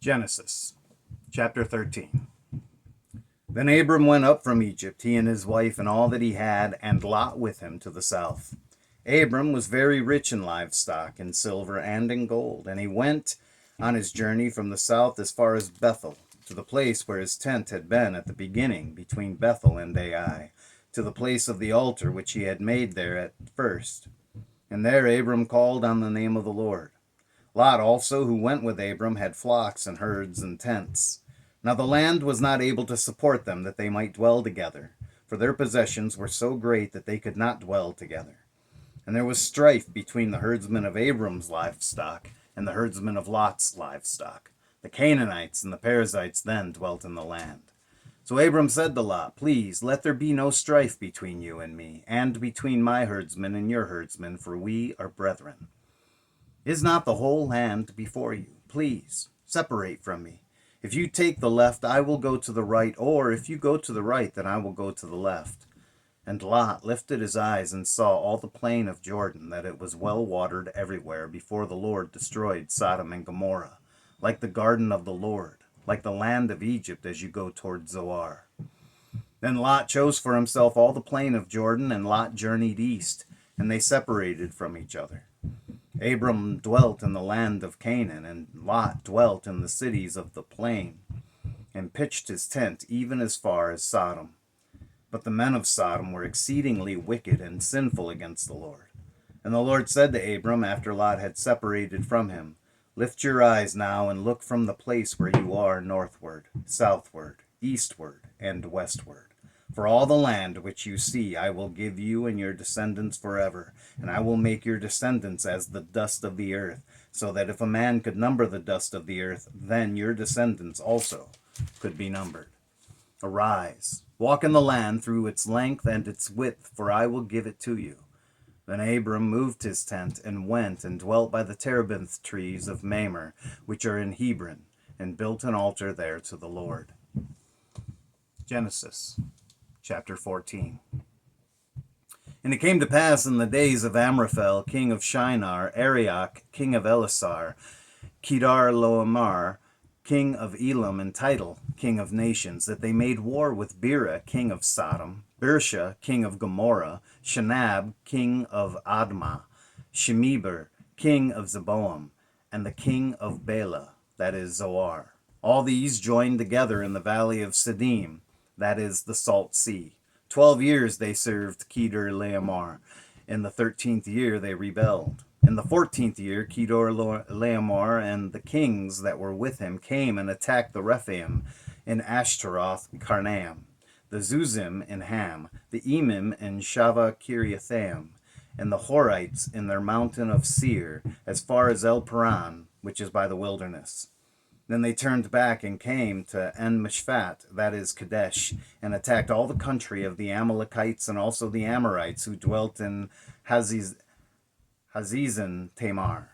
Genesis chapter 13. Then Abram went up from Egypt, he and his wife and all that he had, and Lot with him to the south. Abram was very rich in livestock, in silver and in gold, and he went on his journey from the south as far as Bethel, to the place where his tent had been at the beginning, between Bethel and Ai, to the place of the altar which he had made there at first. And there Abram called on the name of the Lord. Lot also, who went with Abram, had flocks and herds and tents. Now the land was not able to support them, that they might dwell together, for their possessions were so great that they could not dwell together. And there was strife between the herdsmen of Abram's livestock and the herdsmen of Lot's livestock. The Canaanites and the Perizzites then dwelt in the land. So Abram said to Lot, Please, let there be no strife between you and me, and between my herdsmen and your herdsmen, for we are brethren. Is not the whole land before you? Please, separate from me. If you take the left, I will go to the right, or if you go to the right, then I will go to the left. And Lot lifted his eyes and saw all the plain of Jordan, that it was well watered everywhere, before the Lord destroyed Sodom and Gomorrah, like the garden of the Lord, like the land of Egypt as you go toward Zoar. Then Lot chose for himself all the plain of Jordan, and Lot journeyed east, and they separated from each other. Abram dwelt in the land of Canaan, and Lot dwelt in the cities of the plain, and pitched his tent even as far as Sodom. But the men of Sodom were exceedingly wicked and sinful against the Lord. And the Lord said to Abram, after Lot had separated from him, Lift your eyes now and look from the place where you are northward, southward, eastward, and westward. For all the land which you see I will give you and your descendants forever, and I will make your descendants as the dust of the earth, so that if a man could number the dust of the earth, then your descendants also could be numbered. Arise, walk in the land through its length and its width, for I will give it to you. Then Abram moved his tent and went and dwelt by the terebinth trees of Mamre, which are in Hebron, and built an altar there to the Lord. Genesis chapter 14. And it came to pass in the days of Amraphel, king of Shinar, Arioch, king of Elasar, Kedar-Loamar, king of Elam, and Tidal, king of nations, that they made war with Bera, king of Sodom, Birsha, king of Gomorrah, Shinab, king of Admah, Shemeber, king of Zeboam, and the king of Bela, that is Zoar. All these joined together in the valley of Siddim, that is the Salt Sea. 12 years they served Kedar-Laomer. In the 13th year they rebelled. In the 14th year, Kedar-Laomer and the kings that were with him came and attacked the Rephaim in Ashtaroth Karnaim, the Zuzim in Ham, the Emim in Shaveh Kiriathaim, and the Horites in their mountain of Seir, as far as El Paran, which is by the wilderness. Then they turned back and came to En-Mishpat, that is Kadesh, and attacked all the country of the Amalekites and also the Amorites who dwelt in Hazizon Tamar.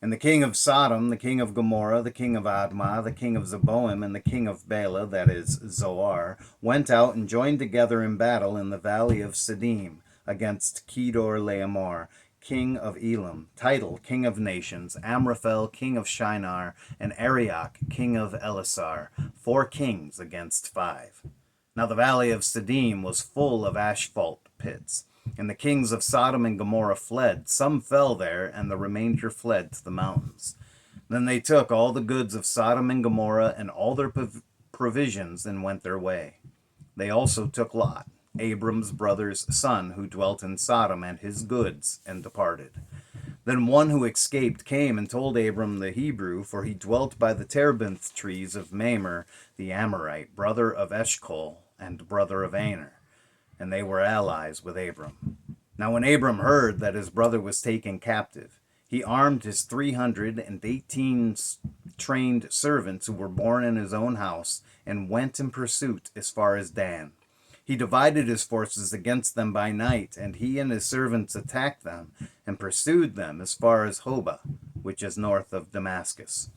And the king of Sodom, the king of Gomorrah, the king of Admah, the king of Zeboim, and the king of Bela, that is Zoar, went out and joined together in battle in the valley of Siddim against Kedar-Laomer, king of Elam, Tidal, king of nations, Amraphel, king of Shinar, and Arioch, king of Elasar, 4 kings against 5. Now the valley of Siddim was full of asphalt pits, and the kings of Sodom and Gomorrah fled. Some fell there, and the remainder fled to the mountains. Then they took all the goods of Sodom and Gomorrah and all their provisions and went their way. They also took Lot, Abram's brother's son, who dwelt in Sodom, and his goods, and departed. Then one who escaped came and told Abram the Hebrew, for he dwelt by the terebinth trees of Mamre the Amorite, brother of Eshcol, and brother of Aner, and they were allies with Abram. Now when Abram heard that his brother was taken captive, he armed his 318 trained servants who were born in his own house, and went in pursuit as far as Dan. He divided his forces against them by night, and he and his servants attacked them and pursued them as far as Hobah, which is north of Damascus.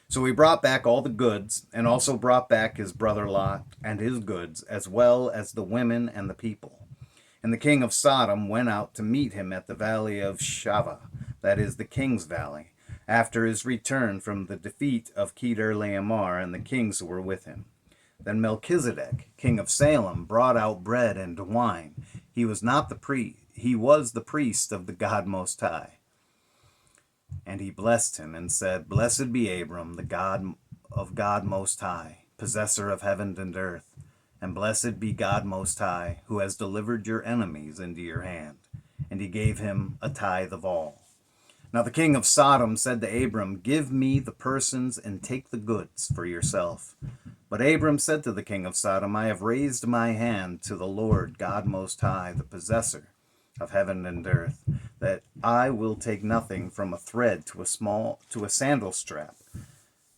So he brought back all the goods, and also brought back his brother Lot and his goods, as well as the women and the people. And the king of Sodom went out to meet him at the valley of Shaveh, that is the king's valley, after his return from the defeat of Kedar-Laomer and the kings who were with him. Then Melchizedek, king of Salem, brought out bread and wine. He was the priest of the God Most High. And he blessed him and said, Blessed be Abram, the God of God Most High, possessor of heaven and earth. And blessed be God Most High, who has delivered your enemies into your hand. And he gave him a tithe of all. Now the king of Sodom said to Abram, Give me the persons and take the goods for yourself. But Abram said to the king of Sodom, I have raised my hand to the Lord God Most High, the possessor of heaven and earth, that I will take nothing from a thread to a sandal strap,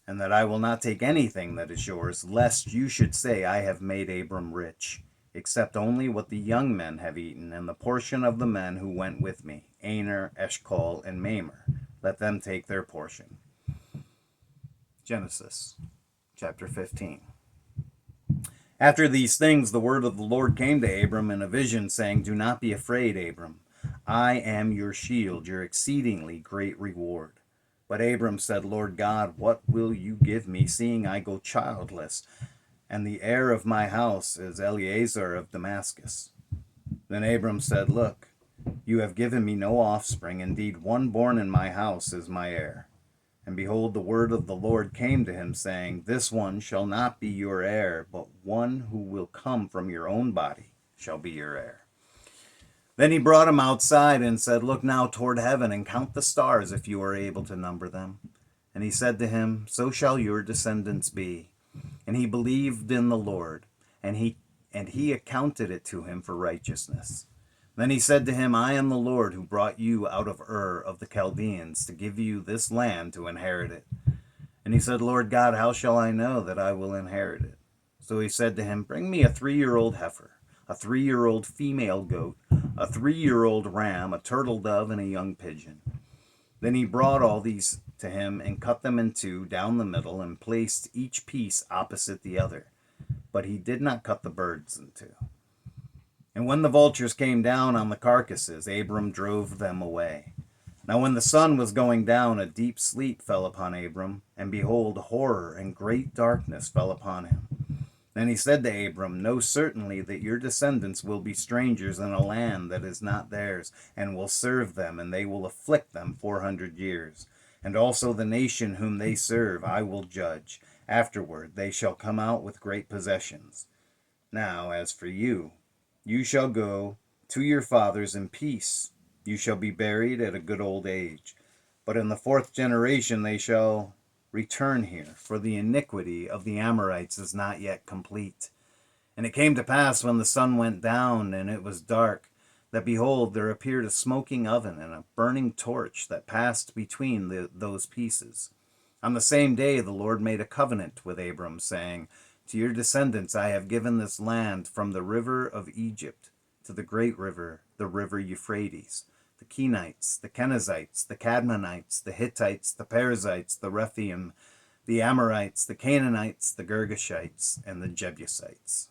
and that I will not take anything that is yours, lest you should say, I have made Abram rich, except only what the young men have eaten, and the portion of the men who went with me, Aner, Eshcol, and Mamre. Let them take their portion. Genesis chapter 15. After these things, the word of the Lord came to Abram in a vision, saying, Do not be afraid, Abram. I am your shield, your exceedingly great reward. But Abram said, Lord God, what will you give me, seeing I go childless, and the heir of my house is Eliezer of Damascus? Then Abram said, Look, you have given me no offspring. Indeed, one born in my house is my heir. And behold, the word of the Lord came to him, saying, This one shall not be your heir, but one who will come from your own body shall be your heir. Then he brought him outside and said, Look now toward heaven and count the stars, if you are able to number them. And he said to him, So shall your descendants be. And he believed in the Lord, and he accounted it to him for righteousness. Then he said to him, I am the Lord who brought you out of Ur of the Chaldeans to give you this land to inherit it. And he said, Lord God, how shall I know that I will inherit it? So he said to him, Bring me a 3-year-old heifer, a 3-year-old female goat, a 3-year-old ram, a turtle dove, and a young pigeon. Then he brought all these to him and cut them in two down the middle and placed each piece opposite the other. But he did not cut the birds in two. And when the vultures came down on the carcasses, Abram drove them away. Now when the sun was going down, a deep sleep fell upon Abram, and behold, horror and great darkness fell upon him. Then he said to Abram, Know certainly that your descendants will be strangers in a land that is not theirs, and will serve them, and they will afflict them 400 years. And also the nation whom they serve I will judge. Afterward they shall come out with great possessions. Now as for you, you shall go to your fathers in peace. You shall be buried at a good old age. But in the 4th generation they shall return here, for the iniquity of the Amorites is not yet complete. And it came to pass when the sun went down and it was dark, that behold, there appeared a smoking oven and a burning torch that passed between those pieces. On the same day the Lord made a covenant with Abram, saying, To your descendants I have given this land from the river of Egypt to the great river, the river Euphrates, the Kenites, the Kenizzites, the Cadmonites, the Hittites, the Perizzites, the Rephaim, the Amorites, the Canaanites, the Girgashites, and the Jebusites.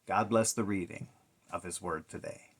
God bless the reading of his word today.